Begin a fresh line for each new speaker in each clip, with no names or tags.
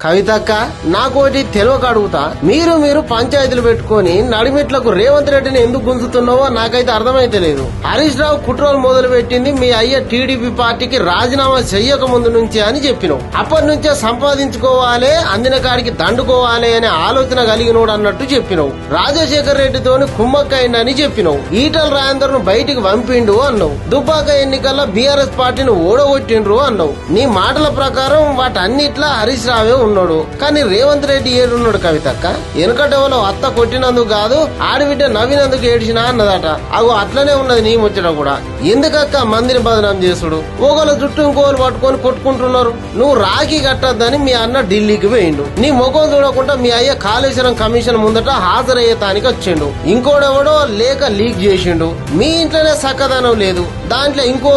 కవితక్క నాకోటి తెలియక అడుగుతా, మీరు పంచాయతీలు పెట్టుకుని నడిమిట్లకు రేవంత్ రెడ్డిని ఎందుకు గుంజుతున్నావో నాకైతే అర్థమైతే లేదు. హరీష్ రావు కుట్రలు మొదలు పెట్టింది మీ అయ్య టీడీపీ పార్టీకి రాజీనామా చెయ్యక ముందు నుంచి అని చెప్పినావు. అప్పటి నుంచే సంపాదించుకోవాలి, అందిన కాడికి దండుకోవాలి అనే ఆలోచన కలిగినోడు అన్నట్టు చెప్పినావు. రాజశేఖర్ రెడ్డితోని కుమ్మక్కైందని చెప్పినావు. ఈటల రాజేందర్ ను బయటికి పంపిండు అన్నావు. దుబ్బాక ఎన్నికల్లో బీఆర్ఎస్ పార్టీని ఓడగొట్టిండ్రు అన్నావు. నీ మాటల ప్రకారం వాటన్నిట్లా హరీష్ రావే ఉన్నాడు, కానీ రేవంత్ రెడ్డి ఏడున్నాడు కవితక్క. వెనుకటెవలో అత్త కొట్టినందుకు కాదు, ఆడబిడ్డ నవ్వినందుకు ఏడిచినా అన్నదట. అగో అట్లనే ఉన్నది నీ ముచ్చట కూడా. ఎందుకక్క మందిని బదనాం చేసుడు? ఒకళ్ళ చుట్టూ ఇంకోలు పట్టుకొని కొట్టుకుంటున్నారు. నువ్వు రాఖీ కట్టద్దని మీ అన్న ఢిల్లీకి పోయిండు. నీ ముఖం చూడకుండా మీ అయ్య కాళేశ్వరం కమిషన్ ముందట హాజరయ్యేతానికి వచ్చిండు. ఇంకోడెవడో లేక లీక్ చేసిండు. మీ ఇంట్లోనే సక్కదనం లేదు, దాంట్లో ఇంకో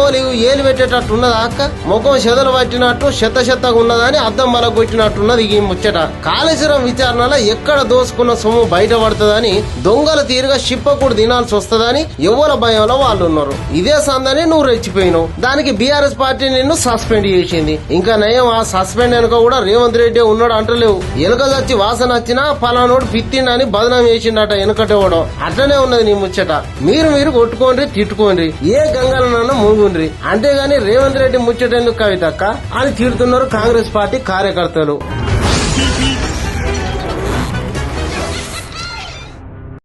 ఏలు పెట్టేటట్టు ఉన్నదా అక్క? ముఖం చెదలు పట్టినట్టు చెత్తగా ఉన్నదని అద్దం బల కొట్టినట్టున్నది ఈ ముచ్చట. కాళేశ్వరం విచారణలో ఎక్కడ దోసుకున్న సొమ్ము బయటపడుతుందని, దొంగల తీరుగా షిప్పకూడు తినాల్సి వస్తుందని ఎవరి భయంలో వాళ్ళు ఉన్నారు. ఇదే సందని నువ్వు రెచ్చిపోయినావు. దానికి బీఆర్ఎస్ పార్టీ నిన్ను సస్పెండ్ చేసింది. ఇంకా నయం, ఆ సస్పెండ్ వెనుక కూడా రేవంత్ రెడ్డి ఉన్నాడు అంటలేవు. ఎలుక చచ్చి వాసన వచ్చినా పలానోడు పిత్తిండని బదనాం చేసిండట వెనుకటేవడం. అట్లనే ఉన్నది నీ ముచ్చట. మీరు కొట్టుకోండి, తిట్టుకోండి, ఏ గంగలనన్నా మునుగుండ్రి, అంతేగాని రేవంత్ రెడ్డి ముచ్చట ఎందుకు కవితక్క అని తిడుతున్నారు కాంగ్రెస్ పార్టీ కార్యకర్తలు.